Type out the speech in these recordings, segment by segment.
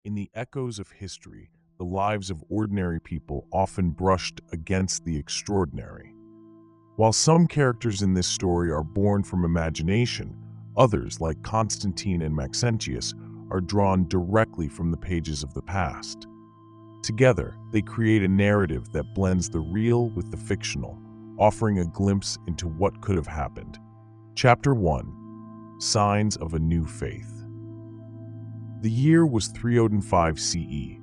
In the echoes of history, the lives of ordinary people often brushed against the extraordinary. While some characters in this story are born from imagination, others, like Constantine and Maxentius, are drawn directly from the pages of the past. Together, they create a narrative that blends the real with the fictional, offering a glimpse into what could have happened. Chapter 1: Signs of a New Faith. The year was 305 CE,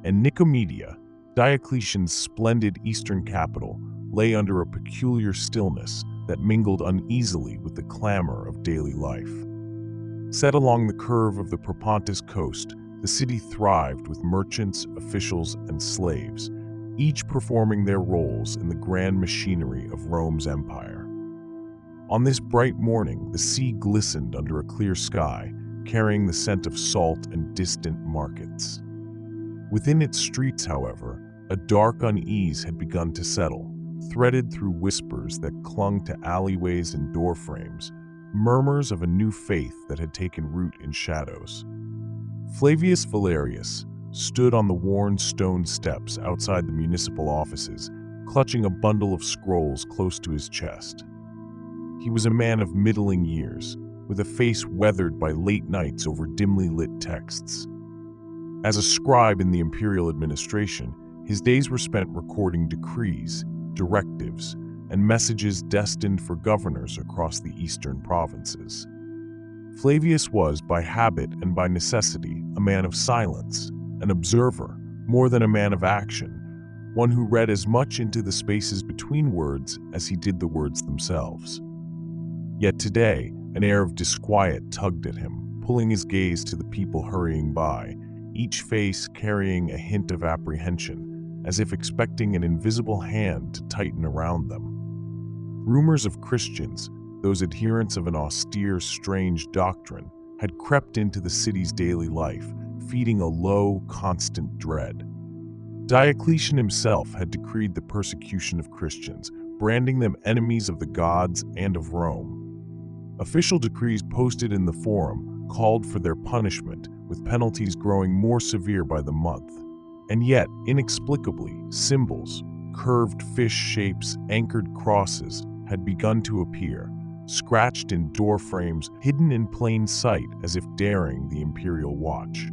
and Nicomedia, Diocletian's splendid eastern capital, lay under a peculiar stillness that mingled uneasily with the clamor of daily life. Set along the curve of the Propontis coast, the city thrived with merchants, officials, and slaves, each performing their roles in the grand machinery of Rome's empire. On this bright morning, the sea glistened under a clear sky, carrying the scent of salt and distant markets. Within its streets, however, a dark unease had begun to settle, threaded through whispers that clung to alleyways and doorframes, murmurs of a new faith that had taken root in shadows. Flavius Valerius stood on the worn stone steps outside the municipal offices, clutching a bundle of scrolls close to his chest. He was a man of middling years, with a face weathered by late nights over dimly lit texts. As a scribe in the imperial administration, his days were spent recording decrees, directives, and messages destined for governors across the eastern provinces. Flavius was, by habit and by necessity, a man of silence, an observer, more than a man of action, one who read as much into the spaces between words as he did the words themselves. Yet today, an air of disquiet tugged at him, pulling his gaze to the people hurrying by, each face carrying a hint of apprehension, as if expecting an invisible hand to tighten around them. Rumors of Christians, those adherents of an austere, strange doctrine, had crept into the city's daily life, feeding a low, constant dread. Diocletian himself had decreed the persecution of Christians, branding them enemies of the gods and of Rome. Official decrees posted in the Forum called for their punishment, with penalties growing more severe by the month. And yet, inexplicably, symbols, curved fish shapes, anchored crosses, had begun to appear, scratched in door frames, hidden in plain sight as if daring the imperial watch.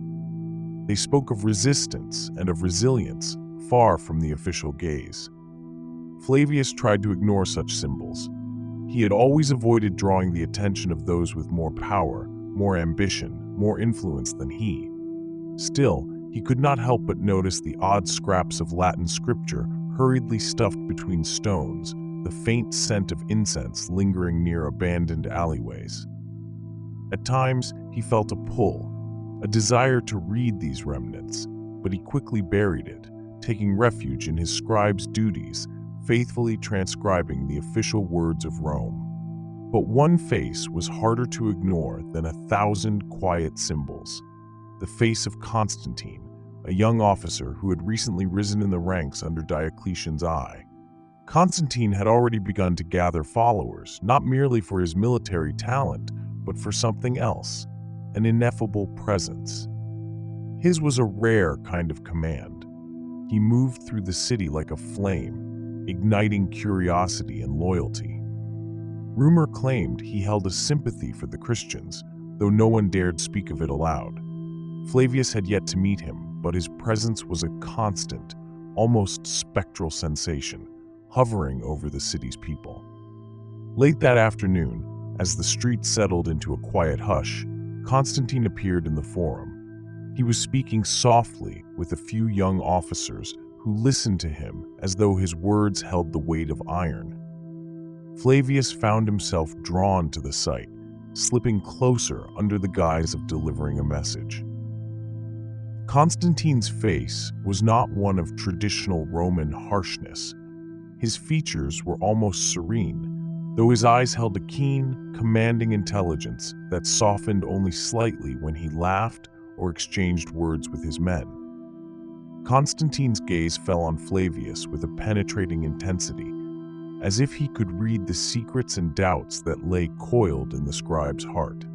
They spoke of resistance and of resilience, far from the official gaze. Flavius tried to ignore such symbols. He had always avoided drawing the attention of those with more power, more ambition, more influence than he. Still, he could not help but notice the odd scraps of Latin scripture hurriedly stuffed between stones, the faint scent of incense lingering near abandoned alleyways. At times, he felt a pull, a desire to read these remnants, but he quickly buried it, taking refuge in his scribe's duties, faithfully transcribing the official words of Rome. But one face was harder to ignore than 1,000 quiet symbols: the face of Constantine, a young officer who had recently risen in the ranks under Diocletian's eye. Constantine had already begun to gather followers, not merely for his military talent, but for something else, an ineffable presence. His was a rare kind of command. He moved through the city like a flame, igniting curiosity and loyalty. Rumor claimed he held a sympathy for the Christians, though no one dared speak of it aloud. Flavius had yet to meet him, but his presence was a constant, almost spectral sensation, hovering over the city's people. Late that afternoon, as the streets settled into a quiet hush, Constantine appeared in the Forum. He was speaking softly with a few young officers who listened to him as though his words held the weight of iron. Flavius found himself drawn to the sight, slipping closer under the guise of delivering a message. Constantine's face was not one of traditional Roman harshness. His features were almost serene, though his eyes held a keen, commanding intelligence that softened only slightly when he laughed or exchanged words with his men. Constantine's gaze fell on Flavius with a penetrating intensity, as if he could read the secrets and doubts that lay coiled in the scribe's heart.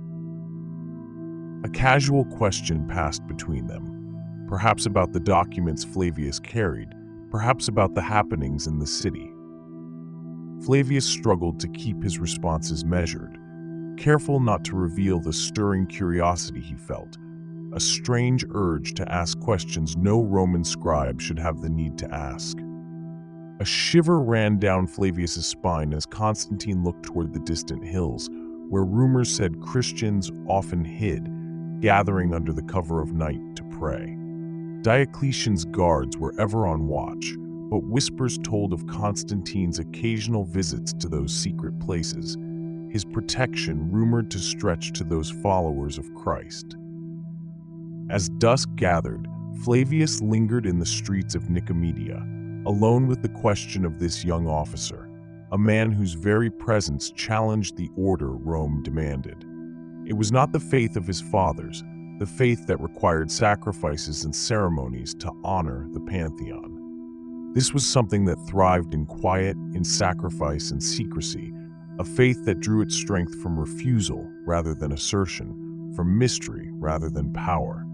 A casual question passed between them. perhaps about the documents Flavius carried, perhaps about the happenings in the city. Flavius struggled to keep his responses measured, careful not to reveal the stirring curiosity he felt, a strange urge to ask questions no Roman scribe should have the need to ask. A shiver ran down Flavius's spine as Constantine looked toward the distant hills, where rumors said Christians often hid, gathering under the cover of night to pray. Diocletian's guards were ever on watch, but whispers told of Constantine's occasional visits to those secret places, his protection rumored to stretch to those followers of Christ. As dusk gathered, Flavius lingered in the streets of Nicomedia, alone with the question of this young officer, a man whose very presence challenged the order Rome demanded. It was not the faith of his fathers, the faith that required sacrifices and ceremonies to honor the pantheon. This was something that thrived in quiet, in sacrifice and secrecy, a faith that drew its strength from refusal rather than assertion, from mystery rather than power.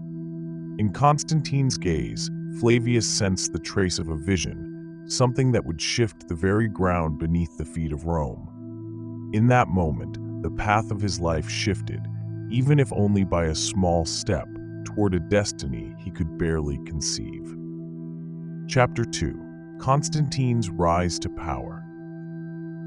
In Constantine's gaze, Flavius sensed the trace of a vision, something that would shift the very ground beneath the feet of Rome. In that moment, the path of his life shifted, even if only by a small step, toward a destiny he could barely conceive. Chapter 2: Constantine's Rise to Power.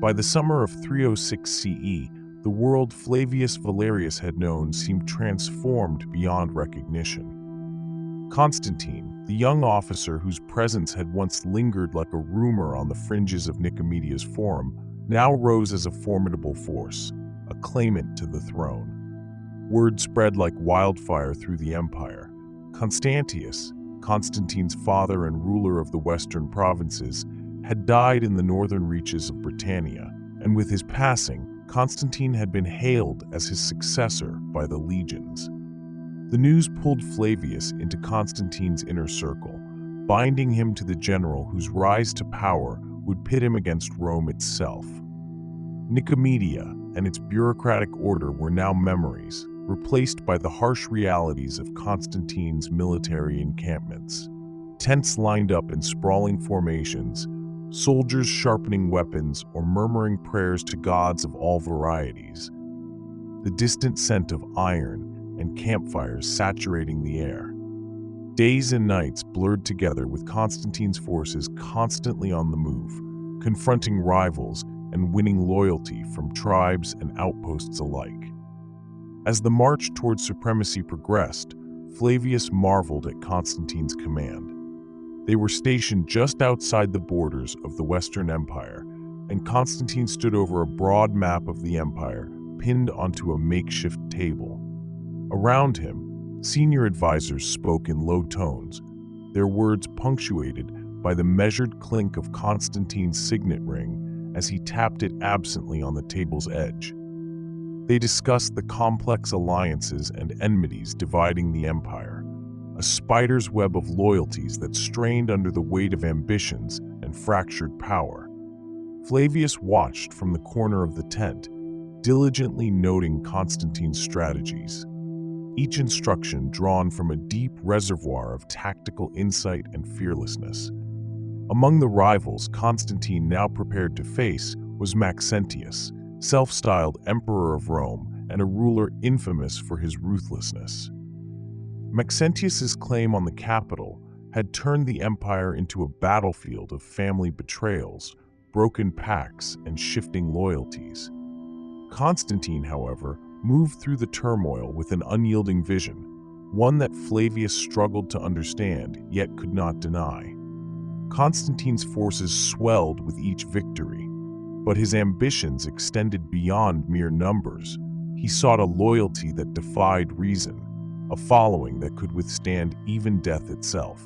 By the summer of 306 CE, the world Flavius Valerius had known seemed transformed beyond recognition. Constantine, the young officer whose presence had once lingered like a rumor on the fringes of Nicomedia's forum, now rose as a formidable force, a claimant to the throne. Word spread like wildfire through the empire. Constantius, Constantine's father and ruler of the western provinces, had died in the northern reaches of Britannia, and with his passing, Constantine had been hailed as his successor by the legions. The news pulled Flavius into Constantine's inner circle, binding him to the general whose rise to power would pit him against Rome itself. Nicomedia and its bureaucratic order were now memories, replaced by the harsh realities of Constantine's military encampments. Tents lined up in sprawling formations, soldiers sharpening weapons or murmuring prayers to gods of all varieties. The distant scent of iron and campfires saturating the air. Days and nights blurred together with Constantine's forces constantly on the move, confronting rivals and winning loyalty from tribes and outposts alike. As the march toward supremacy progressed, Flavius marveled at Constantine's command. They were stationed just outside the borders of the Western Empire, and Constantine stood over a broad map of the empire pinned onto a makeshift table. Around him, senior advisors spoke in low tones, their words punctuated by the measured clink of Constantine's signet ring as he tapped it absently on the table's edge. They discussed the complex alliances and enmities dividing the empire, a spider's web of loyalties that strained under the weight of ambitions and fractured power. Flavius watched from the corner of the tent, diligently noting Constantine's strategies, each instruction drawn from a deep reservoir of tactical insight and fearlessness. Among the rivals Constantine now prepared to face was Maxentius, self-styled Emperor of Rome and a ruler infamous for his ruthlessness. Maxentius's claim on the capital had turned the empire into a battlefield of family betrayals, broken pacts, and shifting loyalties. Constantine, however, moved through the turmoil with an unyielding vision, one that Flavius struggled to understand yet could not deny. Constantine's forces swelled with each victory, but his ambitions extended beyond mere numbers. He sought a loyalty that defied reason, a following that could withstand even death itself.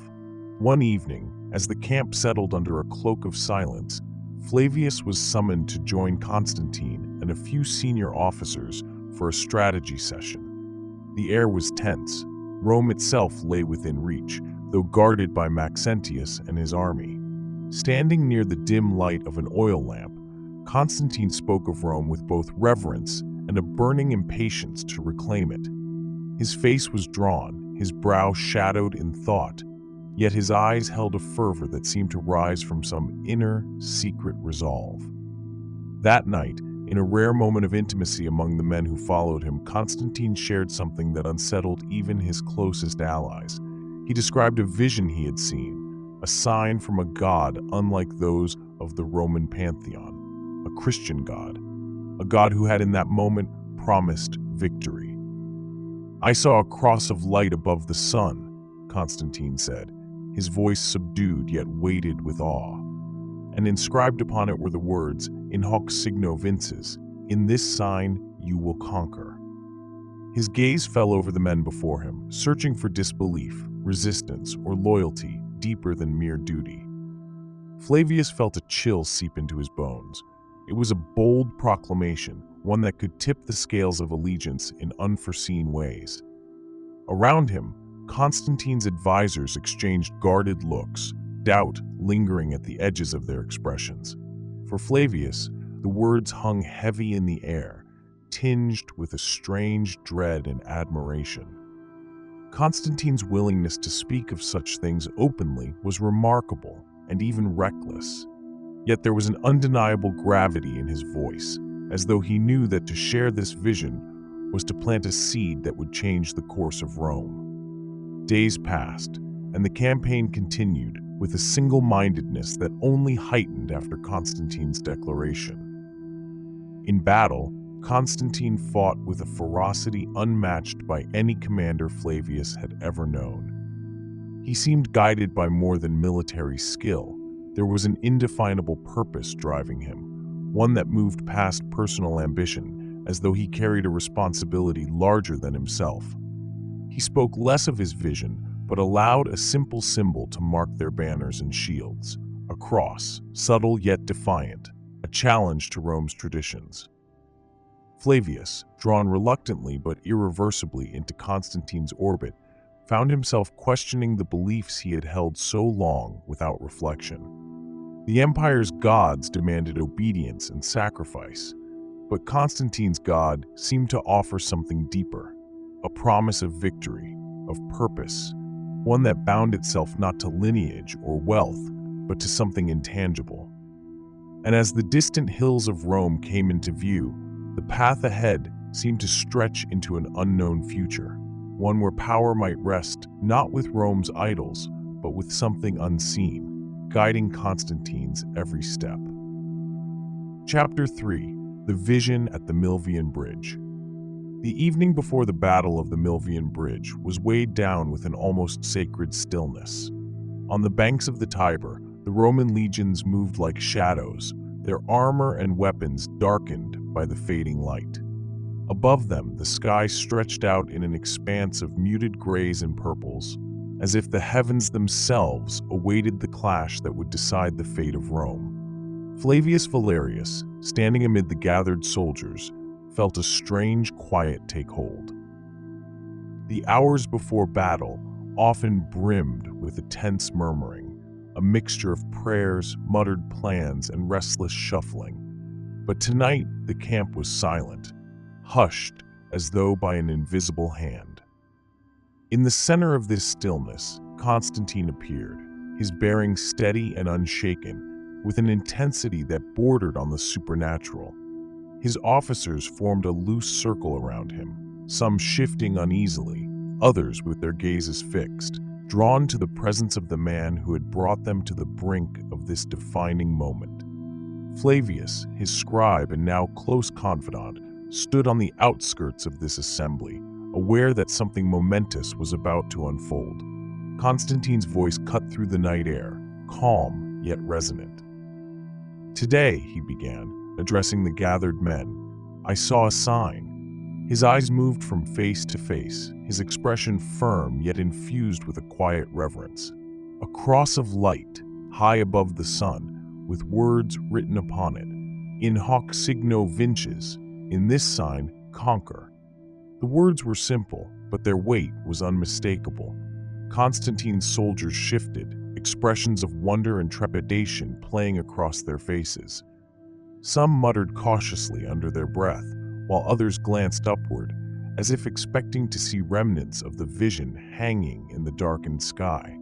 One evening, as the camp settled under a cloak of silence, Flavius was summoned to join Constantine and a few senior officers for a strategy session. The air was tense. Rome itself lay within reach, though guarded by Maxentius and his army. Standing near the dim light of an oil lamp, Constantine spoke of Rome with both reverence and a burning impatience to reclaim it. His face was drawn, his brow shadowed in thought, yet his eyes held a fervor that seemed to rise from some inner, secret resolve. That night, in a rare moment of intimacy among the men who followed him, Constantine shared something that unsettled even his closest allies. He described a vision he had seen, a sign from a god unlike those of the Roman pantheon, a Christian god, a god who had in that moment promised victory. "I saw a cross of light above the sun," Constantine said, his voice subdued yet weighted with awe. And inscribed upon it were the words, "In hoc signo vinces," "In this sign you will conquer." His gaze fell over the men before him, searching for disbelief, resistance, or loyalty deeper than mere duty. Flavius felt a chill seep into his bones. It was a bold proclamation, one that could tip the scales of allegiance in unforeseen ways. Around him, Constantine's advisors exchanged guarded looks, doubt lingering at the edges of their expressions. For Flavius, the words hung heavy in the air, tinged with a strange dread and admiration. Constantine's willingness to speak of such things openly was remarkable and even reckless. Yet there was an undeniable gravity in his voice, as though he knew that to share this vision was to plant a seed that would change the course of Rome. Days passed, and the campaign continued with a single-mindedness that only heightened after Constantine's declaration. In battle, Constantine fought with a ferocity unmatched by any commander Flavius had ever known. He seemed guided by more than military skill. There was an indefinable purpose driving him, one that moved past personal ambition, as though he carried a responsibility larger than himself. He spoke less of his vision, but allowed a simple symbol to mark their banners and shields, a cross, subtle yet defiant, a challenge to Rome's traditions. Flavius, drawn reluctantly but irreversibly into Constantine's orbit, found himself questioning the beliefs he had held so long without reflection. The empire's gods demanded obedience and sacrifice, but Constantine's god seemed to offer something deeper, a promise of victory, of purpose, one that bound itself not to lineage or wealth, but to something intangible. And as the distant hills of Rome came into view, the path ahead seemed to stretch into an unknown future, one where power might rest not with Rome's idols, but with something unseen, guiding Constantine's every step. Chapter 3: The Vision at the Milvian Bridge. The evening before the Battle of the Milvian Bridge was weighed down with an almost sacred stillness. On the banks of the Tiber, the Roman legions moved like shadows, their armor and weapons darkened by the fading light. Above them, the sky stretched out in an expanse of muted grays and purples, as if the heavens themselves awaited the clash that would decide the fate of Rome. Flavius Valerius, standing amid the gathered soldiers, felt a strange quiet take hold. The hours before battle often brimmed with a tense murmuring, a mixture of prayers, muttered plans, and restless shuffling. But tonight the camp was silent, hushed as though by an invisible hand. In the center of this stillness, Constantine appeared, his bearing steady and unshaken, with an intensity that bordered on the supernatural. His officers formed a loose circle around him, some shifting uneasily, others with their gazes fixed, drawn to the presence of the man who had brought them to the brink of this defining moment. Flavius, his scribe and now close confidant, stood on the outskirts of this assembly, aware that something momentous was about to unfold. Constantine's voice cut through the night air, calm yet resonant. "Today," he began, addressing the gathered men, "I saw a sign." His eyes moved from face to face, his expression firm yet infused with a quiet reverence. A cross of light, high above the sun, with words written upon it, "In hoc signo vinces," "In this sign, conquer." The words were simple, but their weight was unmistakable. Constantine's soldiers shifted, expressions of wonder and trepidation playing across their faces. Some muttered cautiously under their breath, while others glanced upward, as if expecting to see remnants of the vision hanging in the darkened sky.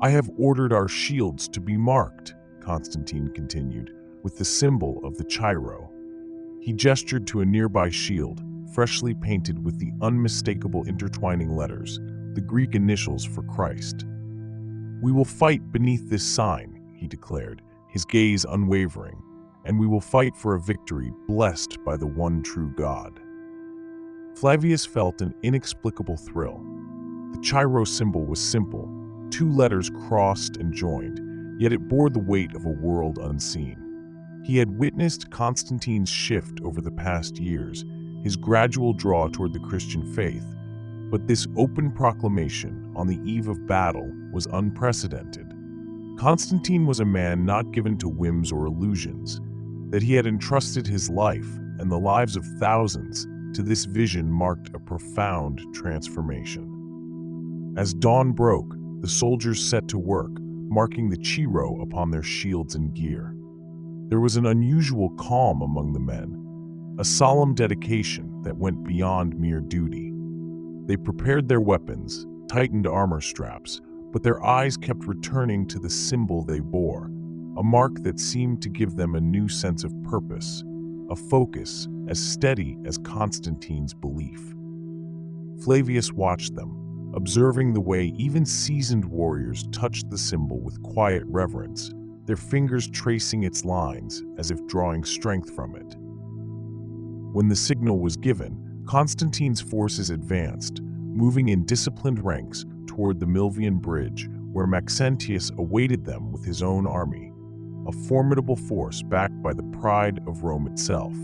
"I have ordered our shields to be marked," Constantine continued, "with the symbol of the Chi-Rho." He gestured to a nearby shield, freshly painted with the unmistakable intertwining letters, the Greek initials for Christ. "We will fight beneath this sign," he declared, his gaze unwavering, "and we will fight for a victory blessed by the one true God." Flavius felt an inexplicable thrill. The Chi-Rho symbol was simple, two letters crossed and joined, yet it bore the weight of a world unseen. He had witnessed Constantine's shift over the past years, his gradual draw toward the Christian faith, but this open proclamation on the eve of battle was unprecedented. Constantine was a man not given to whims or illusions, that he had entrusted his life and the lives of thousands to this vision marked a profound transformation. As dawn broke, the soldiers set to work, marking the Chi-Rho upon their shields and gear. There was an unusual calm among the men, a solemn dedication that went beyond mere duty. They prepared their weapons, tightened armor straps, but their eyes kept returning to the symbol they bore, a mark that seemed to give them a new sense of purpose, a focus as steady as Constantine's belief. Flavius watched them, observing the way even seasoned warriors touched the symbol with quiet reverence, their fingers tracing its lines as if drawing strength from it. When the signal was given, Constantine's forces advanced, moving in disciplined ranks toward the Milvian Bridge, where Maxentius awaited them with his own army, a formidable force backed by the pride of Rome itself.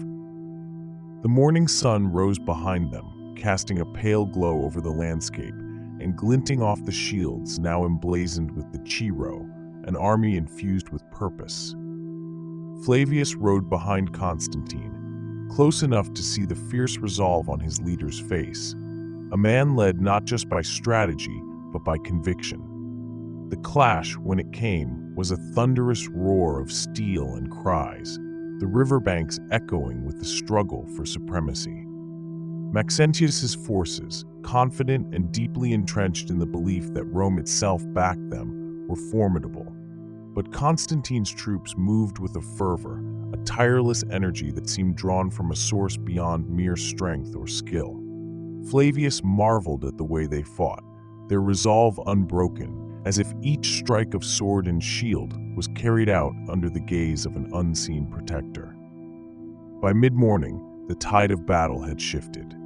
The morning sun rose behind them, casting a pale glow over the landscape and glinting off the shields now emblazoned with the Chi-Rho, an army infused with purpose. Flavius rode behind Constantine, close enough to see the fierce resolve on his leader's face, a man led not just by strategy, but by conviction. The clash, when it came, was a thunderous roar of steel and cries, the riverbanks echoing with the struggle for supremacy. Maxentius's forces, confident and deeply entrenched in the belief that Rome itself backed them, were formidable. But Constantine's troops moved with a fervor, a tireless energy that seemed drawn from a source beyond mere strength or skill. Flavius marveled at the way they fought, their resolve unbroken, as if each strike of sword and shield was carried out under the gaze of an unseen protector. By mid-morning, the tide of battle had shifted.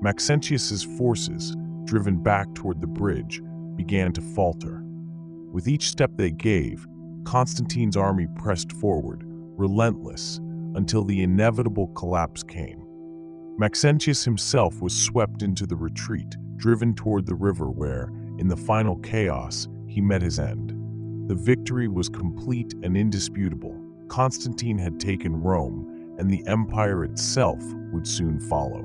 Maxentius's forces, driven back toward the bridge, began to falter. With each step they gave, Constantine's army pressed forward, relentless, until the inevitable collapse came. Maxentius himself was swept into the retreat, driven toward the river where, in the final chaos, he met his end. The victory was complete and indisputable. Constantine had taken Rome, and the empire itself would soon follow.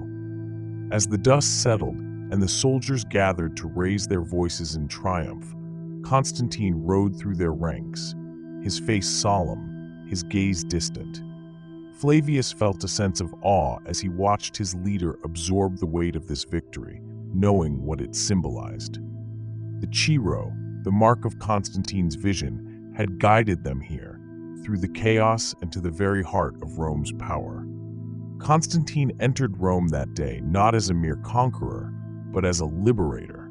As the dust settled and the soldiers gathered to raise their voices in triumph, Constantine rode through their ranks, his face solemn, his gaze distant. Flavius felt a sense of awe as he watched his leader absorb the weight of this victory, knowing what it symbolized. The Chi-Rho, the mark of Constantine's vision, had guided them here, through the chaos and to the very heart of Rome's power. Constantine entered Rome that day not as a mere conqueror, but as a liberator,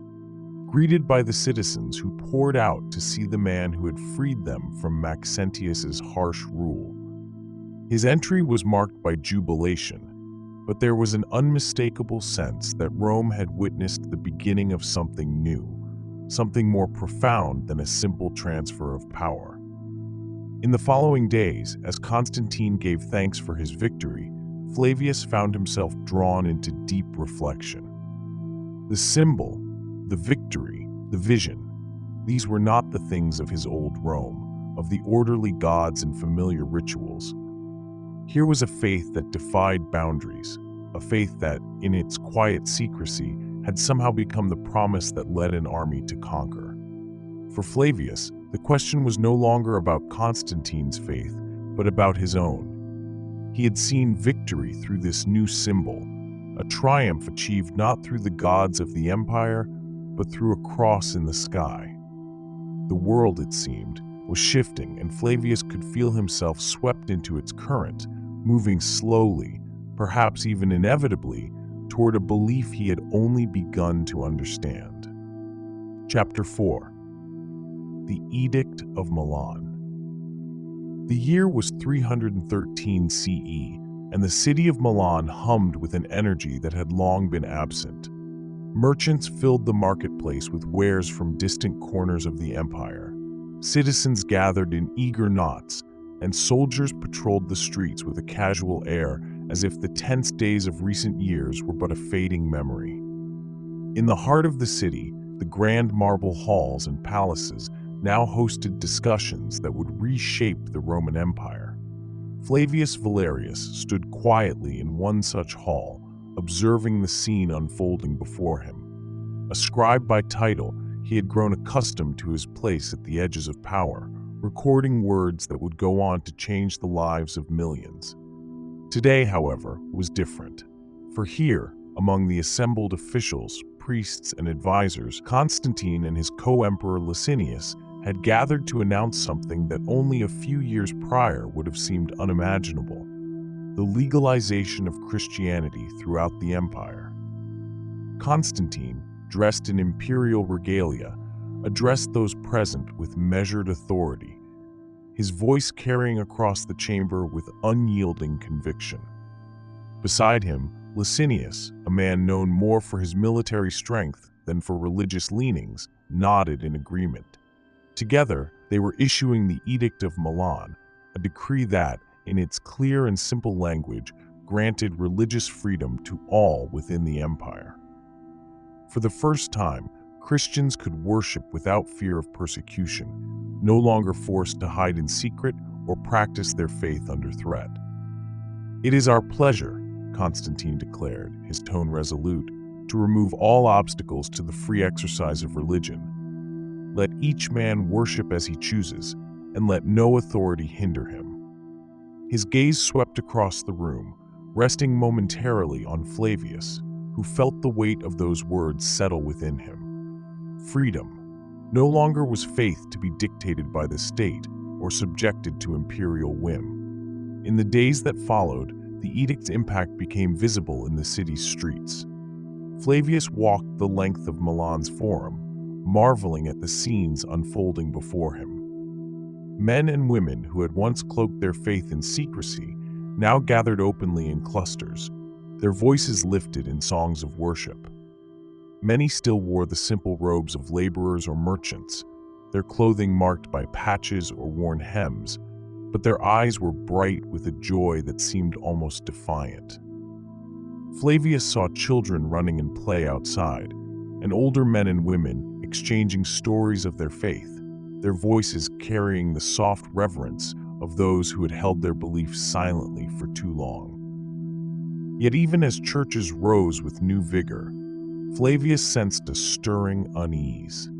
greeted by the citizens who poured out to see the man who had freed them from Maxentius's harsh rule. His entry was marked by jubilation, but there was an unmistakable sense that Rome had witnessed the beginning of something new, something more profound than a simple transfer of power. In the following days, as Constantine gave thanks for his victory, Flavius found himself drawn into deep reflection. The symbol, the victory, the vision, these were not the things of his old Rome, of the orderly gods and familiar rituals. Here was a faith that defied boundaries, a faith that, in its quiet secrecy, had somehow become the promise that led an army to conquer. For Flavius, the question was no longer about Constantine's faith, but about his own. He had seen victory through this new symbol, a triumph achieved not through the gods of the empire, but through a cross in the sky. The world, it seemed, was shifting, and Flavius could feel himself swept into its current, moving slowly, perhaps even inevitably, toward a belief he had only begun to understand. Chapter 4. The Edict of Milan. The year was 313 CE, and the city of Milan hummed with an energy that had long been absent. Merchants filled the marketplace with wares from distant corners of the empire. Citizens gathered in eager knots, and soldiers patrolled the streets with a casual air, as if the tense days of recent years were but a fading memory. In the heart of the city, the grand marble halls and palaces now hosted discussions that would reshape the Roman Empire. Flavius Valerius stood quietly in one such hall, observing the scene unfolding before him. A scribe by title, he had grown accustomed to his place at the edges of power, recording words that would go on to change the lives of millions. Today, however, was different. For here, among the assembled officials, priests, and advisors, Constantine and his co-emperor Licinius had gathered to announce something that only a few years prior would have seemed unimaginable: the legalization of Christianity throughout the empire. Constantine, dressed in imperial regalia, addressed those present with measured authority, his voice carrying across the chamber with unyielding conviction. Beside him, Licinius, a man known more for his military strength than for religious leanings, nodded in agreement. Together, they were issuing the Edict of Milan, a decree that, in its clear and simple language, granted religious freedom to all within the empire. For the first time, Christians could worship without fear of persecution, no longer forced to hide in secret or practice their faith under threat. "It is our pleasure," Constantine declared, his tone resolute, "to remove all obstacles to the free exercise of religion. Let each man worship as he chooses, and let no authority hinder him." His gaze swept across the room, resting momentarily on Flavius, who felt the weight of those words settle within him. Freedom. No longer was faith to be dictated by the state or subjected to imperial whim. In the days that followed, the edict's impact became visible in the city's streets. Flavius walked the length of Milan's forum, marveling at the scenes unfolding before him. Men and women who had once cloaked their faith in secrecy now gathered openly in clusters, their voices lifted in songs of worship. Many still wore the simple robes of laborers or merchants, their clothing marked by patches or worn hems, but their eyes were bright with a joy that seemed almost defiant. Flavius saw children running in play outside, and older men and women exchanging stories of their faith, their voices carrying the soft reverence of those who had held their beliefs silently for too long. Yet even as churches rose with new vigor, Flavius sensed a stirring unease.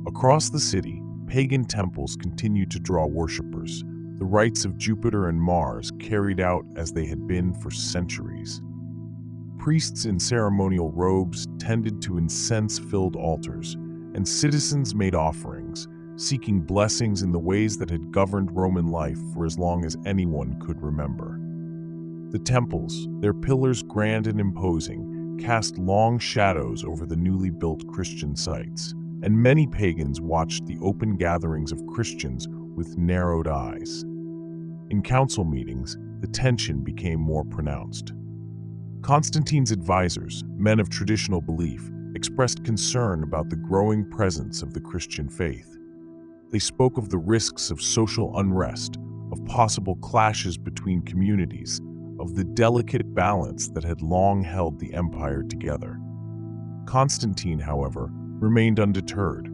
Across the city, pagan temples continued to draw worshippers, the rites of Jupiter and Mars carried out as they had been for centuries. Priests in ceremonial robes tended to incense-filled altars, and citizens made offerings, seeking blessings in the ways that had governed Roman life for as long as anyone could remember. The temples, their pillars grand and imposing, cast long shadows over the newly built Christian sites, and many pagans watched the open gatherings of Christians with narrowed eyes. In council meetings, the tension became more pronounced. Constantine's advisors, men of traditional belief, expressed concern about the growing presence of the Christian faith. They spoke of the risks of social unrest, of possible clashes between communities, of the delicate balance that had long held the empire together. Constantine, however, remained undeterred.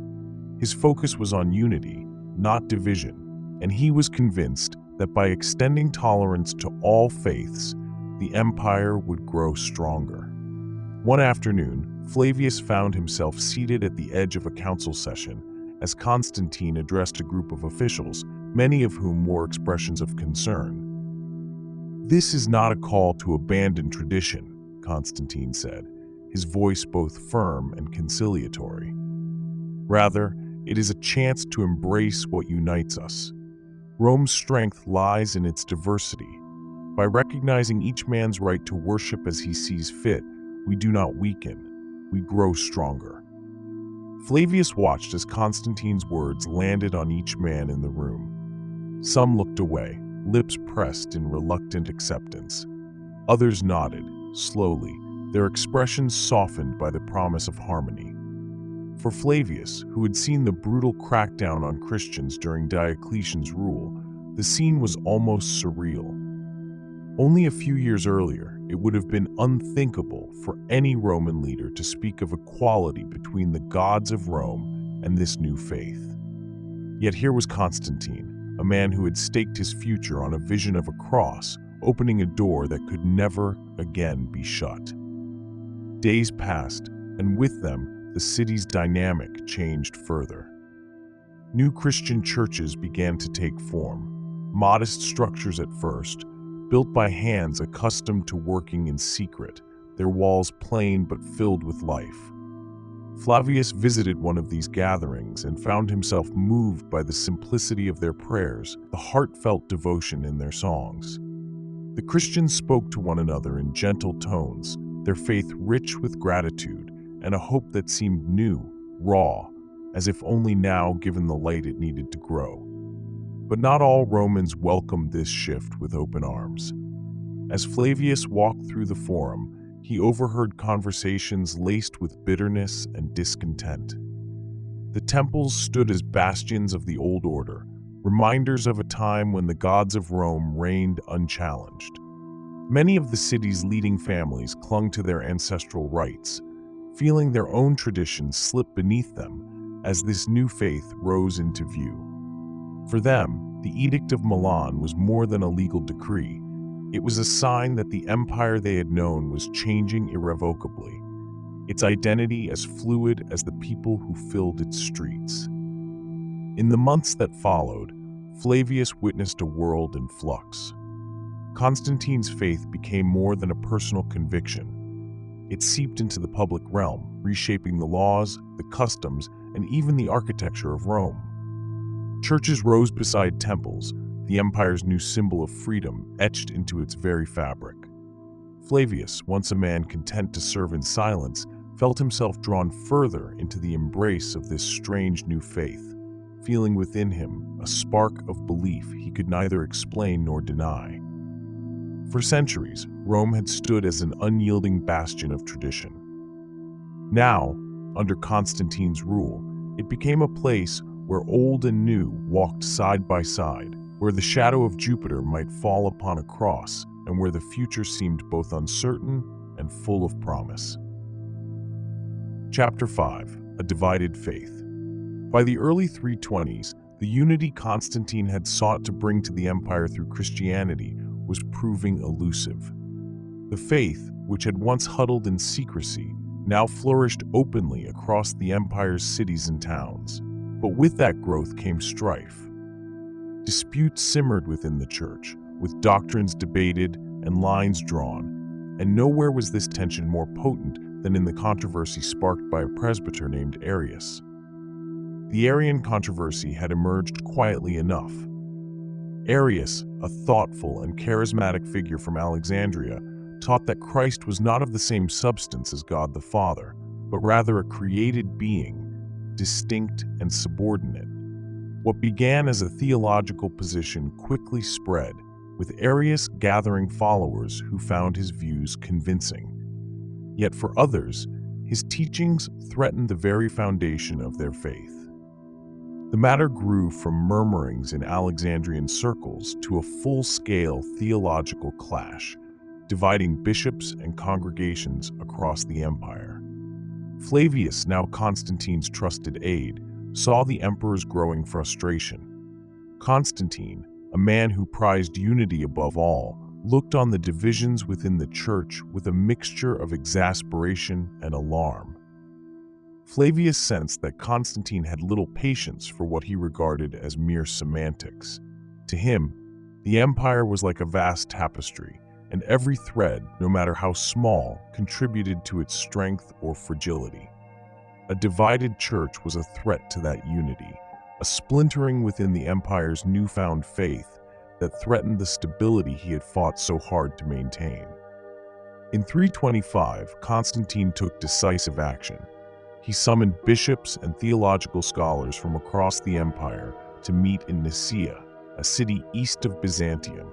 His focus was on unity, not division, and he was convinced that by extending tolerance to all faiths, the empire would grow stronger. One afternoon, Flavius found himself seated at the edge of a council session as Constantine addressed a group of officials, many of whom wore expressions of concern. "This is not a call to abandon tradition," Constantine said, his voice both firm and conciliatory. Rather, it is a chance to embrace what unites us. Rome's strength lies in its diversity. By recognizing each man's right to worship as he sees fit, we do not weaken, we grow stronger. Flavius watched as Constantine's words landed on each man in the room. Some looked away, lips pressed in reluctant acceptance. Others nodded, slowly, their expressions softened by the promise of harmony. For Flavius, who had seen the brutal crackdown on Christians during Diocletian's rule, the scene was almost surreal. Only a few years earlier, it would have been unthinkable for any Roman leader to speak of equality between the gods of Rome and this new faith. Yet here was Constantine, a man who had staked his future on a vision of a cross, opening a door that could never again be shut. Days passed, and with them, the city's dynamic changed further. New Christian churches began to take form, modest structures at first, built by hands accustomed to working in secret, their walls plain but filled with life. Flavius visited one of these gatherings and found himself moved by the simplicity of their prayers, the heartfelt devotion in their songs. The Christians spoke to one another in gentle tones, their faith rich with gratitude and a hope that seemed new, raw, as if only now given the light it needed to grow. But not all Romans welcomed this shift with open arms. As Flavius walked through the forum, he overheard conversations laced with bitterness and discontent. The temples stood as bastions of the old order, reminders of a time when the gods of Rome reigned unchallenged. Many of the city's leading families clung to their ancestral rites, feeling their own traditions slip beneath them as this new faith rose into view. For them, the Edict of Milan was more than a legal decree. It was a sign that the empire they had known was changing irrevocably, its identity as fluid as the people who filled its streets. In the months that followed, Flavius witnessed a world in flux. Constantine's faith became more than a personal conviction. It seeped into the public realm, reshaping the laws, the customs, and even the architecture of Rome. Churches rose beside temples, the empire's new symbol of freedom etched into its very fabric. Flavius, once a man content to serve in silence, felt himself drawn further into the embrace of this strange new faith, feeling within him a spark of belief he could neither explain nor deny. For centuries, Rome had stood as an unyielding bastion of tradition. Now, under Constantine's rule, it became a place where old and new walked side by side, where the shadow of Jupiter might fall upon a cross, and where the future seemed both uncertain and full of promise. Chapter 5: A Divided Faith. By the early 320s, the unity Constantine had sought to bring to the empire through Christianity was proving elusive. The faith, which had once huddled in secrecy, now flourished openly across the empire's cities and towns. But with that growth came strife. Disputes simmered within the church, with doctrines debated and lines drawn, and nowhere was this tension more potent than in the controversy sparked by a presbyter named Arius. The Arian controversy had emerged quietly enough. Arius, a thoughtful and charismatic figure from Alexandria, taught that Christ was not of the same substance as God the Father, but rather a created being, distinct and subordinate. What began as a theological position quickly spread, with Arius gathering followers who found his views convincing. Yet for others, his teachings threatened the very foundation of their faith. The matter grew from murmurings in Alexandrian circles to a full-scale theological clash, dividing bishops and congregations across the empire. Flavius, now Constantine's trusted aide, saw the emperor's growing frustration. Constantine, a man who prized unity above all, looked on the divisions within the church with a mixture of exasperation and alarm. Flavius sensed that Constantine had little patience for what he regarded as mere semantics. To him, the empire was like a vast tapestry, and every thread, no matter how small, contributed to its strength or fragility. A divided church was a threat to that unity, a splintering within the empire's newfound faith that threatened the stability he had fought so hard to maintain. In 325, Constantine took decisive action. He summoned bishops and theological scholars from across the empire to meet in Nicaea, a city east of Byzantium.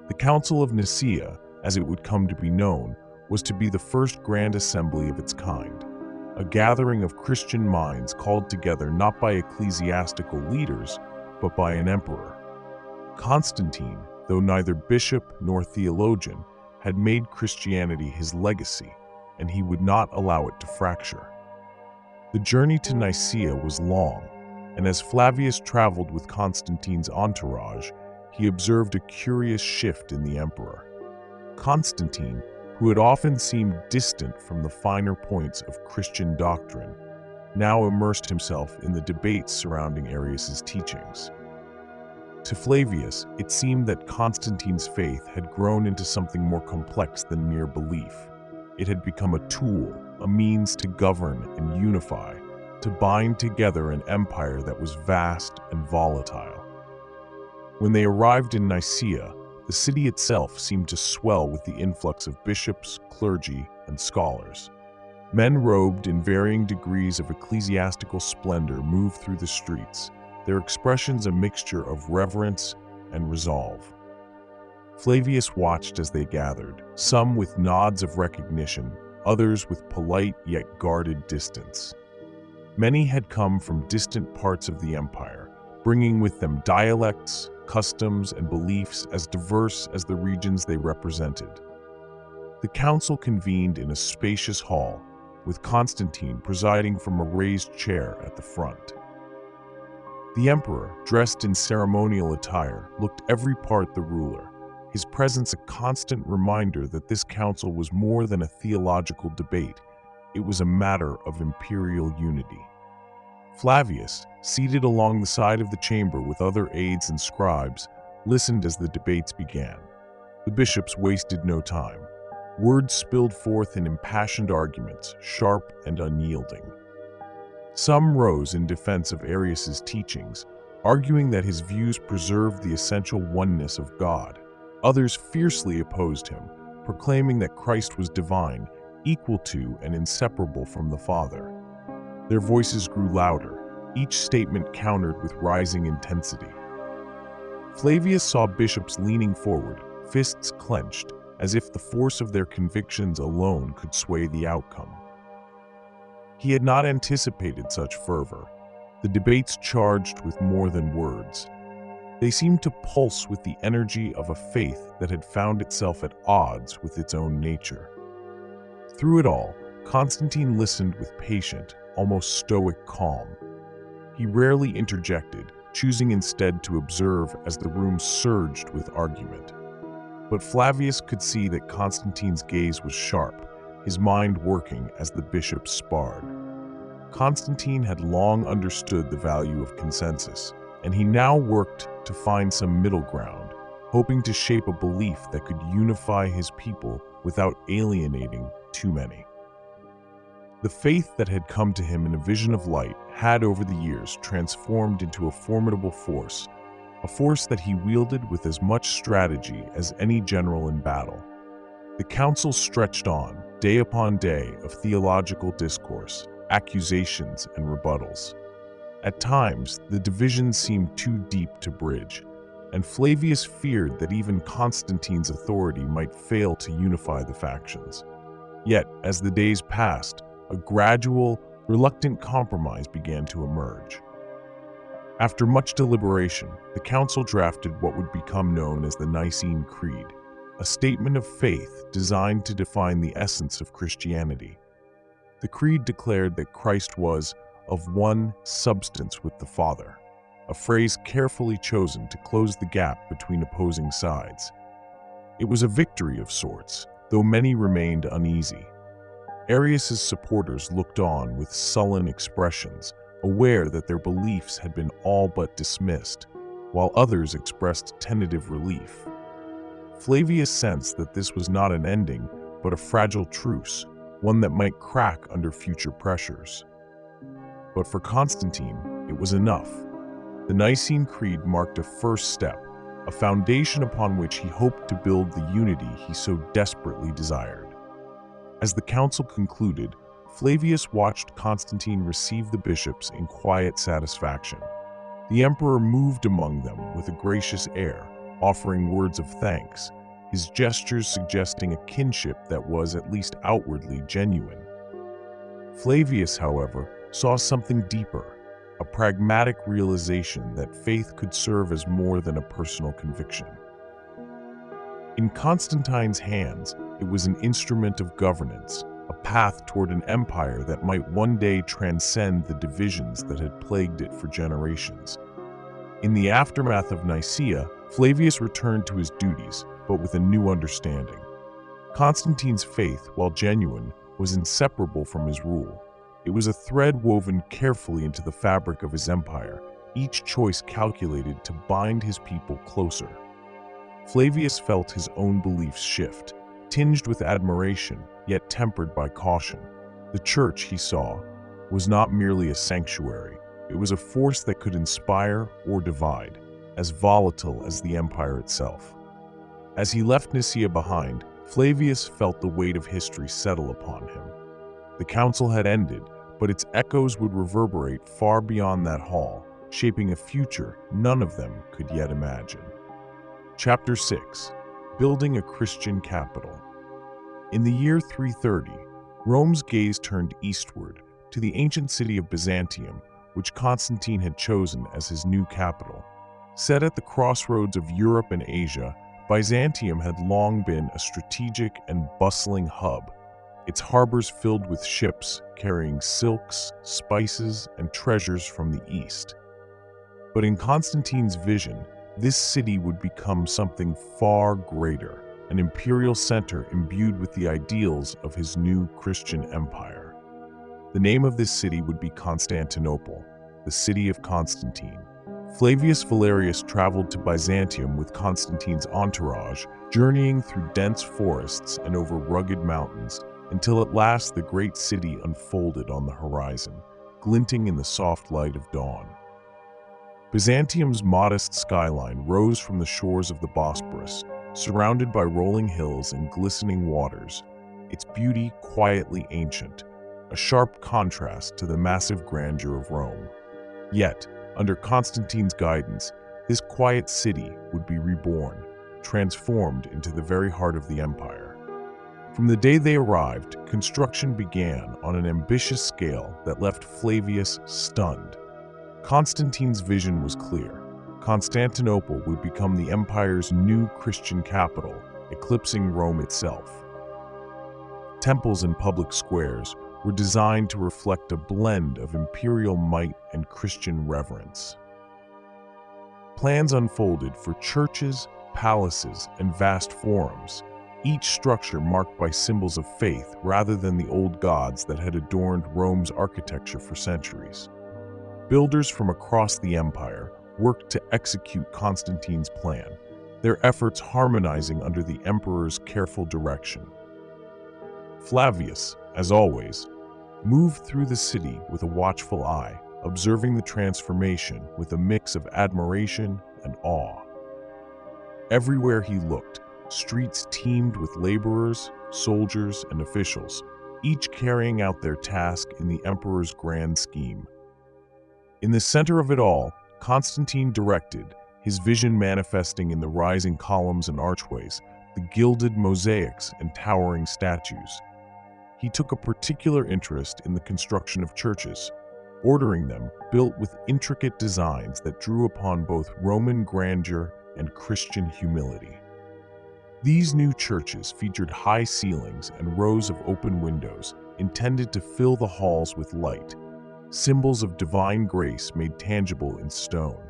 The Council of Nicaea, as it would come to be known, was to be the first grand assembly of its kind, a gathering of Christian minds called together not by ecclesiastical leaders, but by an emperor. Constantine, though neither bishop nor theologian, had made Christianity his legacy, and he would not allow it to fracture. The journey to Nicaea was long, and as Flavius traveled with Constantine's entourage, he observed a curious shift in the emperor. Constantine, who had often seemed distant from the finer points of Christian doctrine, now immersed himself in the debates surrounding Arius's teachings. To Flavius, it seemed that Constantine's faith had grown into something more complex than mere belief. It had become a tool, a means to govern and unify, to bind together an empire that was vast and volatile. When they arrived in Nicaea, the city itself seemed to swell with the influx of bishops, clergy, and scholars. Men robed in varying degrees of ecclesiastical splendor moved through the streets, their expressions a mixture of reverence and resolve. Flavius watched as they gathered, some with nods of recognition, others with polite yet guarded distance. Many had come from distant parts of the empire, bringing with them dialects, customs, and beliefs as diverse as the regions they represented. The council convened in a spacious hall, with Constantine presiding from a raised chair at the front. The emperor, dressed in ceremonial attire, looked every part the ruler, his presence a constant reminder that this council was more than a theological debate. It was a matter of imperial unity. Flavius, seated along the side of the chamber with other aides and scribes, listened as the debates began. The bishops wasted no time. Words spilled forth in impassioned arguments, sharp and unyielding. Some rose in defense of Arius's teachings, arguing that his views preserved the essential oneness of God. Others fiercely opposed him, proclaiming that Christ was divine, equal to and inseparable from the Father. Their voices grew louder, each statement countered with rising intensity. Flavius saw bishops leaning forward, fists clenched, as if the force of their convictions alone could sway the outcome. He had not anticipated such fervor. The debates charged with more than words. They seemed to pulse with the energy of a faith that had found itself at odds with its own nature. Through it all, Constantine listened with patient, almost stoic calm. He rarely interjected, choosing instead to observe as the room surged with argument. But Flavius could see that Constantine's gaze was sharp, his mind working as the bishops sparred. Constantine had long understood the value of consensus, and he now worked to find some middle ground, hoping to shape a belief that could unify his people without alienating too many. The faith that had come to him in a vision of light had over the years transformed into a formidable force, a force that he wielded with as much strategy as any general in battle. The council stretched on, day upon day of theological discourse, accusations, and rebuttals. At times, the divisions seemed too deep to bridge, and Flavius feared that even Constantine's authority might fail to unify the factions. Yet, as the days passed, a gradual, reluctant compromise began to emerge. After much deliberation, the council drafted what would become known as the Nicene Creed, a statement of faith designed to define the essence of Christianity. The creed declared that Christ was of one substance with the Father, a phrase carefully chosen to close the gap between opposing sides. It was a victory of sorts, though many remained uneasy. Arius's supporters looked on with sullen expressions, aware that their beliefs had been all but dismissed, while others expressed tentative relief. Flavius sensed that this was not an ending, but a fragile truce, one that might crack under future pressures. But for Constantine, it was enough. The Nicene Creed marked a first step, a foundation upon which he hoped to build the unity he so desperately desired. As the council concluded, Flavius watched Constantine receive the bishops in quiet satisfaction. The emperor moved among them with a gracious air, offering words of thanks, his gestures suggesting a kinship that was at least outwardly genuine. Flavius, however, saw something deeper, a pragmatic realization that faith could serve as more than a personal conviction. In Constantine's hands, it was an instrument of governance, a path toward an empire that might one day transcend the divisions that had plagued it for generations. In the aftermath of Nicaea, Flavius returned to his duties, but with a new understanding. Constantine's faith, while genuine, was inseparable from his rule. It was a thread woven carefully into the fabric of his empire, each choice calculated to bind his people closer. Flavius felt his own beliefs shift, tinged with admiration, yet tempered by caution. The church, he saw, was not merely a sanctuary. It was a force that could inspire or divide, as volatile as the empire itself. As he left Nicaea behind, Flavius felt the weight of history settle upon him. The council had ended, but its echoes would reverberate far beyond that hall, shaping a future none of them could yet imagine. Chapter 6. Building a Christian Capital. In the year 330, Rome's gaze turned eastward, to the ancient city of Byzantium, which Constantine had chosen as his new capital. Set at the crossroads of Europe and Asia, Byzantium had long been a strategic and bustling hub, its harbors filled with ships carrying silks, spices, and treasures from the east. But in Constantine's vision, this city would become something far greater, an imperial center imbued with the ideals of his new Christian empire. The name of this city would be Constantinople, the city of Constantine. Flavius Valerius traveled to Byzantium with Constantine's entourage, journeying through dense forests and over rugged mountains, until at last the great city unfolded on the horizon, glinting in the soft light of dawn. Byzantium's modest skyline rose from the shores of the Bosporus, surrounded by rolling hills and glistening waters, its beauty quietly ancient, a sharp contrast to the massive grandeur of Rome. Yet, under Constantine's guidance, this quiet city would be reborn, transformed into the very heart of the empire. From the day they arrived, construction began on an ambitious scale that left Flavius stunned. Constantine's vision was clear. Constantinople would become the empire's new Christian capital, eclipsing Rome itself. Temples and public squares were designed to reflect a blend of imperial might and Christian reverence. Plans unfolded for churches, palaces, and vast forums, each structure marked by symbols of faith rather than the old gods that had adorned Rome's architecture for centuries. Builders from across the empire worked to execute Constantine's plan, their efforts harmonizing under the emperor's careful direction. Flavius, as always, moved through the city with a watchful eye, observing the transformation with a mix of admiration and awe. Everywhere he looked, streets teemed with laborers, soldiers, and officials, each carrying out their task in the emperor's grand scheme. In the center of it all, Constantine directed, his vision manifesting in the rising columns and archways, the gilded mosaics and towering statues. He took a particular interest in the construction of churches, ordering them built with intricate designs that drew upon both Roman grandeur and Christian humility. These new churches featured high ceilings and rows of open windows intended to fill the halls with light, symbols of divine grace made tangible in stone.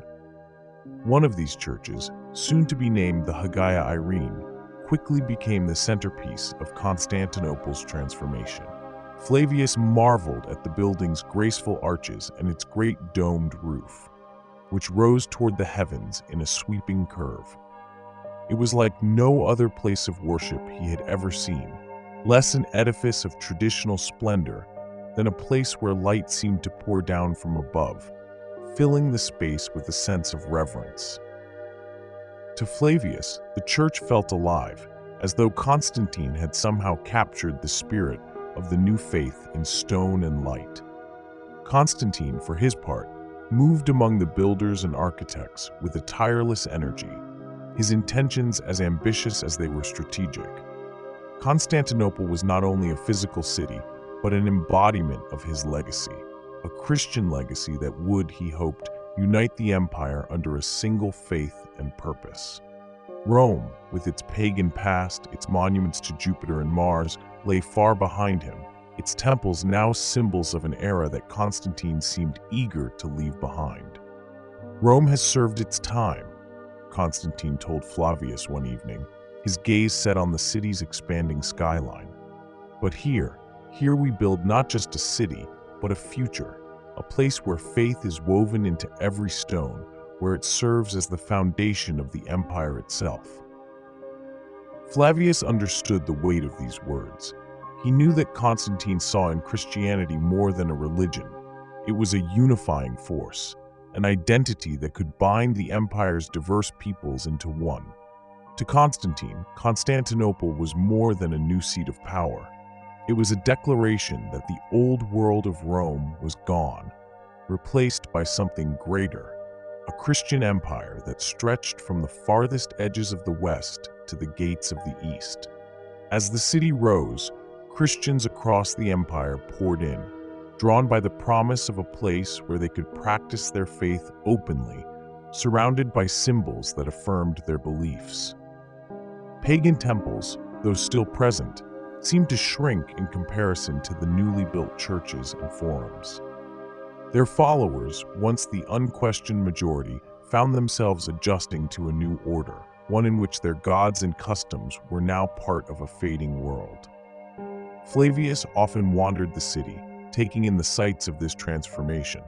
One of these churches, soon to be named the Hagia Irene, quickly became the centerpiece of Constantinople's transformation. Flavius marveled at the building's graceful arches and its great domed roof, which rose toward the heavens in a sweeping curve. It was like no other place of worship he had ever seen, less an edifice of traditional splendor than a place where light seemed to pour down from above, filling the space with a sense of reverence. To Flavius, the church felt alive, as though Constantine had somehow captured the spirit of the new faith in stone and light. Constantine, for his part, moved among the builders and architects with a tireless energy, his intentions as ambitious as they were strategic. Constantinople was not only a physical city, but an embodiment of his legacy, a Christian legacy that would, he hoped, unite the empire under a single faith and purpose. Rome, with its pagan past, its monuments to Jupiter and Mars, lay far behind him, its temples now symbols of an era that Constantine seemed eager to leave behind. "Rome has served its time," Constantine told Flavius one evening, his gaze set on the city's expanding skyline. "But here we build not just a city, but a future, a place where faith is woven into every stone, where it serves as the foundation of the empire itself." Flavius understood the weight of these words. He knew that Constantine saw in Christianity more than a religion. It was a unifying force, an identity that could bind the empire's diverse peoples into one. To Constantine, Constantinople was more than a new seat of power. It was a declaration that the old world of Rome was gone, replaced by something greater, a Christian empire that stretched from the farthest edges of the West to the gates of the East. As the city rose, Christians across the empire poured in, drawn by the promise of a place where they could practice their faith openly, surrounded by symbols that affirmed their beliefs. Pagan temples, though still present, seemed to shrink in comparison to the newly built churches and forums. Their followers, once the unquestioned majority, found themselves adjusting to a new order, one in which their gods and customs were now part of a fading world. Flavius often wandered the city, taking in the sights of this transformation.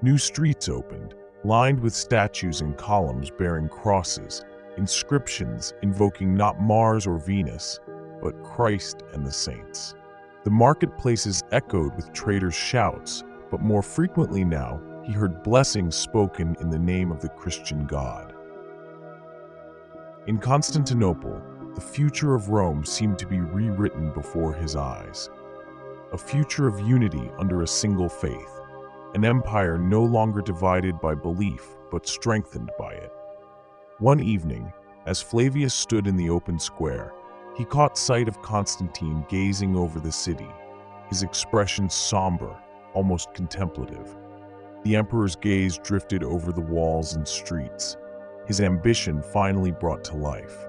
New streets opened, lined with statues and columns bearing crosses, inscriptions invoking not Mars or Venus, but Christ and the saints. The marketplaces echoed with traders' shouts, but more frequently now, he heard blessings spoken in the name of the Christian God. In Constantinople, the future of Rome seemed to be rewritten before his eyes. A future of unity under a single faith, an empire no longer divided by belief, but strengthened by it. One evening, as Flavius stood in the open square, he caught sight of Constantine gazing over the city, his expression somber, almost contemplative. The emperor's gaze drifted over the walls and streets, his ambition finally brought to life.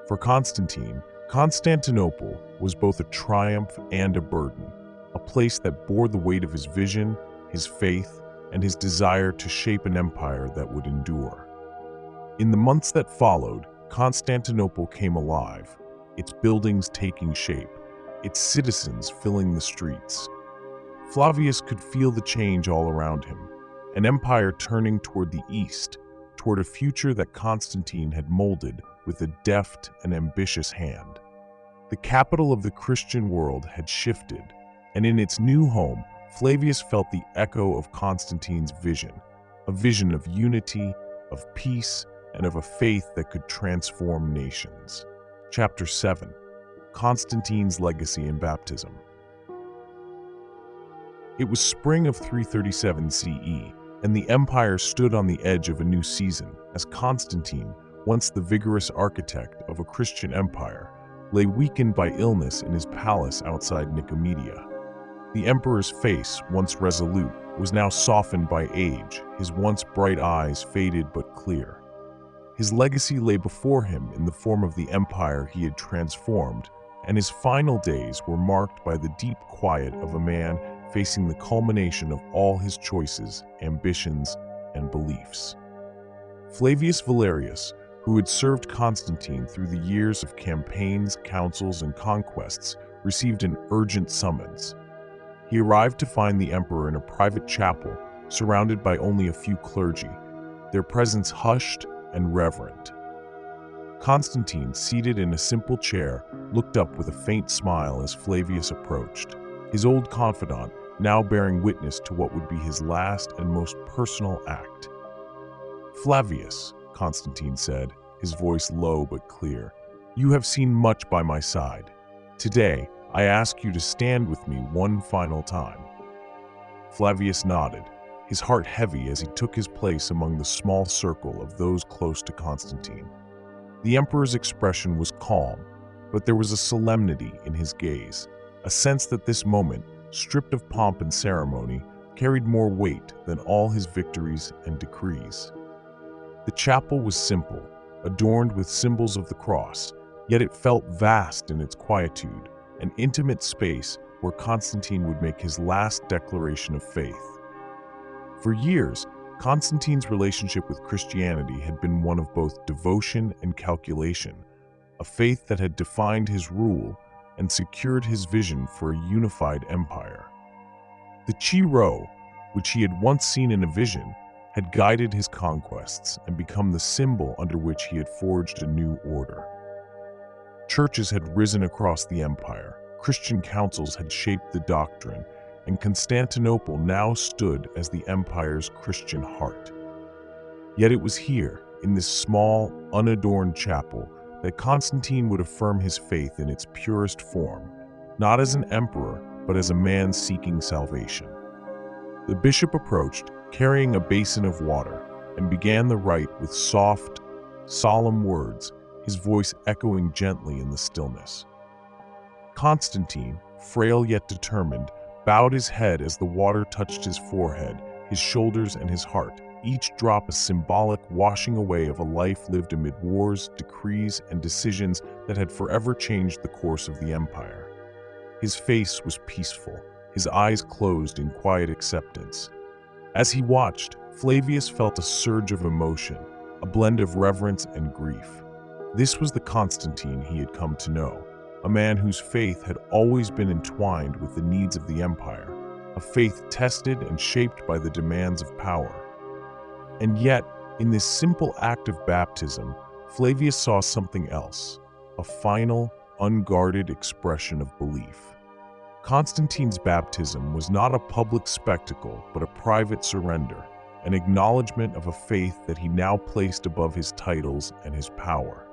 For Constantine, Constantinople was both a triumph and a burden, a place that bore the weight of his vision, his faith, and his desire to shape an empire that would endure. In the months that followed, Constantinople came alive, its buildings taking shape, its citizens filling the streets. Flavius could feel the change all around him, an empire turning toward the east, toward a future that Constantine had molded with a deft and ambitious hand. The capital of the Christian world had shifted, and in its new home, Flavius felt the echo of Constantine's vision, a vision of unity, of peace, and of a faith that could transform nations. Chapter 7. Constantine's Legacy and Baptism. It was spring of 337 CE, and the empire stood on the edge of a new season as Constantine, once the vigorous architect of a Christian empire, lay weakened by illness in his palace outside Nicomedia. The emperor's face, once resolute, was now softened by age, his once bright eyes faded but clear. His legacy lay before him in the form of the empire he had transformed, and his final days were marked by the deep quiet of a man facing the culmination of all his choices, ambitions, and beliefs. Flavius Valerius, who had served Constantine through the years of campaigns, councils, and conquests, received an urgent summons. He arrived to find the emperor in a private chapel, surrounded by only a few clergy, their presence hushed and reverent. Constantine, seated in a simple chair, looked up with a faint smile as Flavius approached, his old confidant now bearing witness to what would be his last and most personal act. "Flavius," Constantine said, his voice low but clear, "you have seen much by my side. Today, I ask you to stand with me one final time." Flavius nodded, his heart heavy as he took his place among the small circle of those close to Constantine. The emperor's expression was calm, but there was a solemnity in his gaze, a sense that this moment, stripped of pomp and ceremony, carried more weight than all his victories and decrees. The chapel was simple, adorned with symbols of the cross, yet it felt vast in its quietude, an intimate space where Constantine would make his last declaration of faith. For years, Constantine's relationship with Christianity had been one of both devotion and calculation, a faith that had defined his rule and secured his vision for a unified empire. The Chi Rho, which he had once seen in a vision, had guided his conquests and become the symbol under which he had forged a new order. Churches had risen across the empire, Christian councils had shaped the doctrine, and Constantinople now stood as the empire's Christian heart. Yet it was here, in this small, unadorned chapel, that Constantine would affirm his faith in its purest form, not as an emperor, but as a man seeking salvation. The bishop approached, carrying a basin of water, and began the rite with soft, solemn words, his voice echoing gently in the stillness. Constantine, frail yet determined, bowed his head as the water touched his forehead, his shoulders, and his heart, each drop a symbolic washing away of a life lived amid wars, decrees, and decisions that had forever changed the course of the empire. His face was peaceful, his eyes closed in quiet acceptance. As he watched, Flavius felt a surge of emotion, a blend of reverence and grief. This was the Constantine he had come to know, a man whose faith had always been entwined with the needs of the empire, a faith tested and shaped by the demands of power. And yet, in this simple act of baptism, Flavius saw something else, a final, unguarded expression of belief. Constantine's baptism was not a public spectacle, but a private surrender, an acknowledgement of a faith that he now placed above his titles and his power.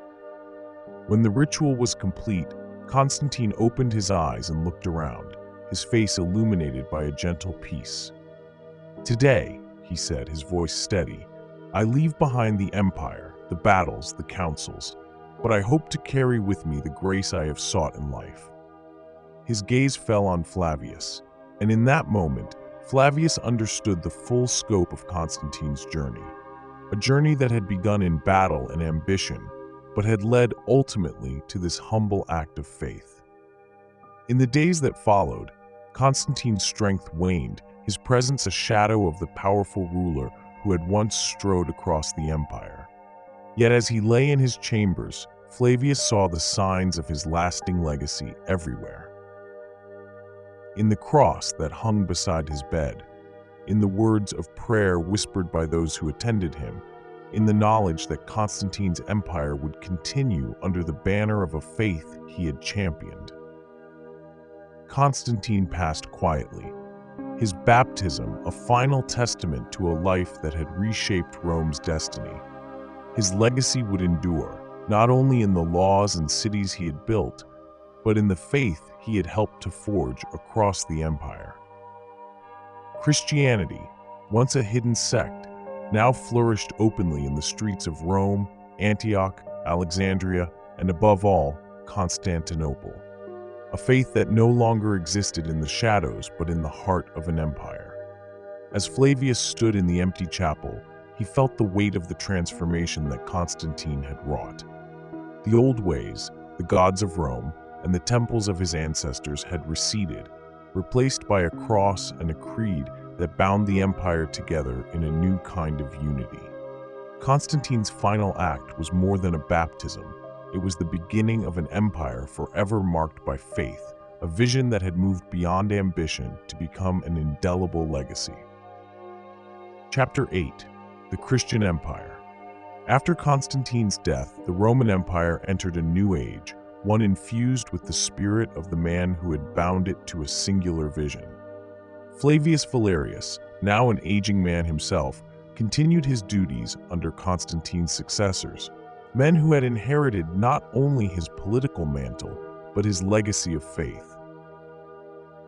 When the ritual was complete, Constantine opened his eyes and looked around, his face illuminated by a gentle peace. "Today," he said, his voice steady, "I leave behind the empire, the battles, the councils, but I hope to carry with me the grace I have sought in life." His gaze fell on Flavius, and in that moment, Flavius understood the full scope of Constantine's journey, a journey that had begun in battle and ambition, but had led ultimately to this humble act of faith. In the days that followed, Constantine's strength waned, his presence a shadow of the powerful ruler who had once strode across the empire. Yet as he lay in his chambers, Flavius saw the signs of his lasting legacy everywhere. In the cross that hung beside his bed, in the words of prayer whispered by those who attended him, in the knowledge that Constantine's empire would continue under the banner of a faith he had championed. Constantine passed quietly, his baptism a final testament to a life that had reshaped Rome's destiny. His legacy would endure, not only in the laws and cities he had built, but in the faith he had helped to forge across the empire. Christianity, once a hidden sect, now flourished openly in the streets of Rome, Antioch, Alexandria, and above all, Constantinople. A faith that no longer existed in the shadows but in the heart of an empire. As Flavius stood in the empty chapel, he felt the weight of the transformation that Constantine had wrought. The old ways, the gods of Rome, and the temples of his ancestors had receded, replaced by a cross and a creed that bound the empire together in a new kind of unity. Constantine's final act was more than a baptism. It was the beginning of an empire forever marked by faith, a vision that had moved beyond ambition to become an indelible legacy. Chapter 8. The Christian Empire. After Constantine's death, the Roman Empire entered a new age, one infused with the spirit of the man who had bound it to a singular vision. Flavius Valerius, now an aging man himself, continued his duties under Constantine's successors, men who had inherited not only his political mantle, but his legacy of faith.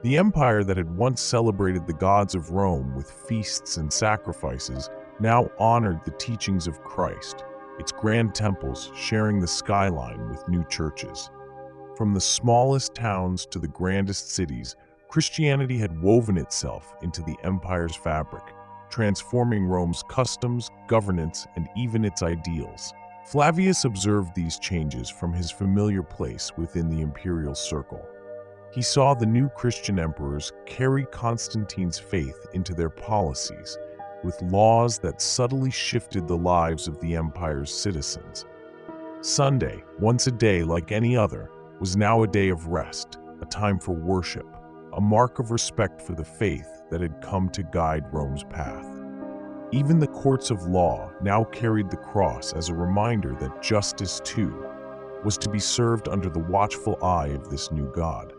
The empire that had once celebrated the gods of Rome with feasts and sacrifices now honored the teachings of Christ, its grand temples sharing the skyline with new churches. From the smallest towns to the grandest cities, Christianity had woven itself into the empire's fabric, transforming Rome's customs, governance, and even its ideals. Flavius observed these changes from his familiar place within the imperial circle. He saw the new Christian emperors carry Constantine's faith into their policies, with laws that subtly shifted the lives of the empire's citizens. Sunday, once a day like any other, was now a day of rest, a time for worship, a mark of respect for the faith that had come to guide Rome's path. Even the courts of law now carried the cross as a reminder that justice, too, was to be served under the watchful eye of this new god.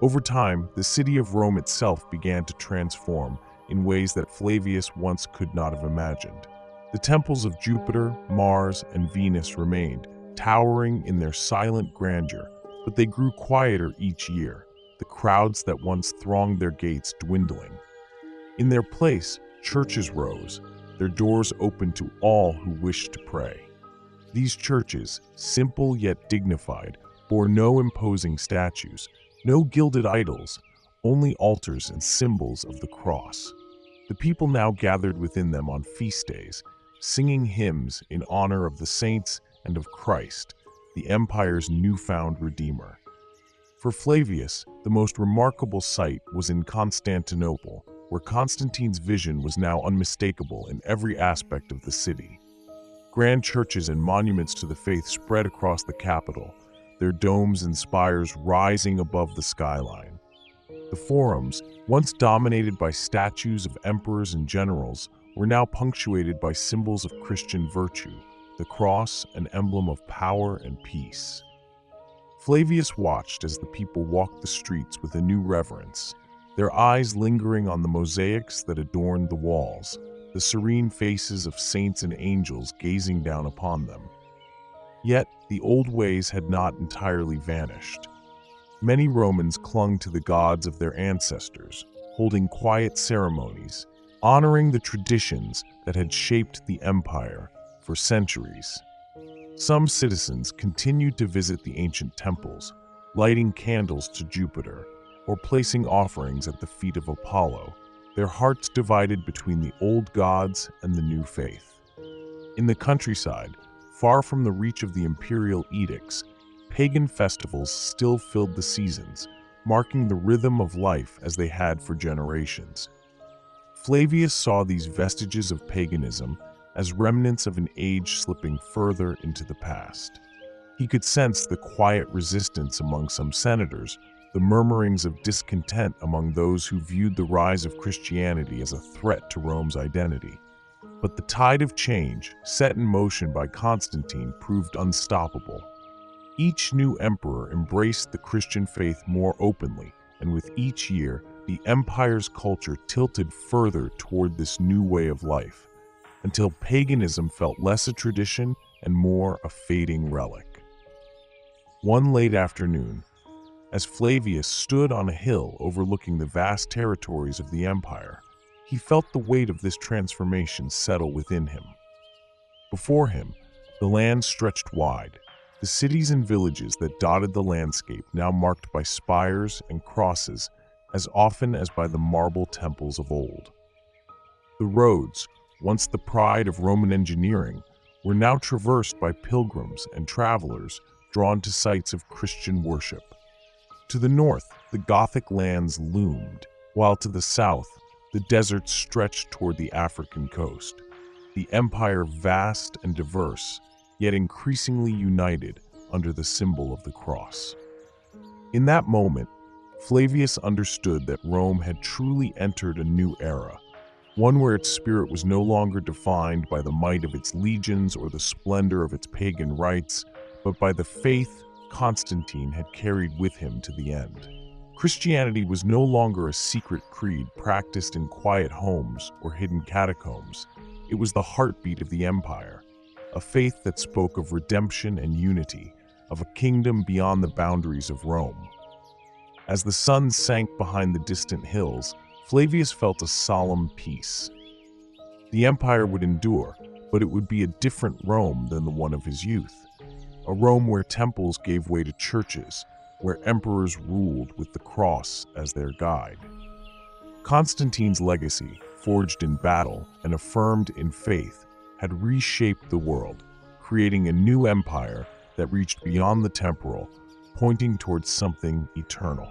Over time, the city of Rome itself began to transform in ways that Flavius once could not have imagined. The temples of Jupiter, Mars, and Venus remained, towering in their silent grandeur, but they grew quieter each year, the crowds that once thronged their gates dwindling. In their place, churches rose, their doors open to all who wished to pray. These churches, simple yet dignified, bore no imposing statues, no gilded idols, only altars and symbols of the cross. The people now gathered within them on feast days, singing hymns in honor of the saints and of Christ, the empire's newfound redeemer. For Flavius, the most remarkable sight was in Constantinople, where Constantine's vision was now unmistakable in every aspect of the city. Grand churches and monuments to the faith spread across the capital, their domes and spires rising above the skyline. The forums, once dominated by statues of emperors and generals, were now punctuated by symbols of Christian virtue, the cross, an emblem of power and peace. Flavius watched as the people walked the streets with a new reverence, their eyes lingering on the mosaics that adorned the walls, the serene faces of saints and angels gazing down upon them. Yet, the old ways had not entirely vanished. Many Romans clung to the gods of their ancestors, holding quiet ceremonies, honoring the traditions that had shaped the empire for centuries. Some citizens continued to visit the ancient temples, lighting candles to Jupiter or placing offerings at the feet of Apollo, their hearts divided between the old gods and the new faith. In the countryside, far from the reach of the imperial edicts, pagan festivals still filled the seasons, marking the rhythm of life as they had for generations. Flavius saw these vestiges of paganism as remnants of an age slipping further into the past. He could sense the quiet resistance among some senators, the murmurings of discontent among those who viewed the rise of Christianity as a threat to Rome's identity. But the tide of change, set in motion by Constantine, proved unstoppable. Each new emperor embraced the Christian faith more openly, and with each year, the empire's culture tilted further toward this new way of life, until paganism felt less a tradition and more a fading relic. One late afternoon, as Flavius stood on a hill overlooking the vast territories of the empire, he felt the weight of this transformation settle within him. Before him, the land stretched wide, the cities and villages that dotted the landscape now marked by spires and crosses as often as by the marble temples of old. The roads, once the pride of Roman engineering, were now traversed by pilgrims and travelers drawn to sites of Christian worship. To the north, the Gothic lands loomed, while to the south, the desert stretched toward the African coast, the empire vast and diverse, yet increasingly united under the symbol of the cross. In that moment, Flavius understood that Rome had truly entered a new era, one where its spirit was no longer defined by the might of its legions or the splendor of its pagan rites, but by the faith Constantine had carried with him to the end. Christianity was no longer a secret creed practiced in quiet homes or hidden catacombs. It was the heartbeat of the empire, a faith that spoke of redemption and unity, of a kingdom beyond the boundaries of Rome. As the sun sank behind the distant hills, Flavius felt a solemn peace. The empire would endure, but it would be a different Rome than the one of his youth. A Rome where temples gave way to churches, where emperors ruled with the cross as their guide. Constantine's legacy, forged in battle and affirmed in faith, had reshaped the world, creating a new empire that reached beyond the temporal, pointing towards something eternal.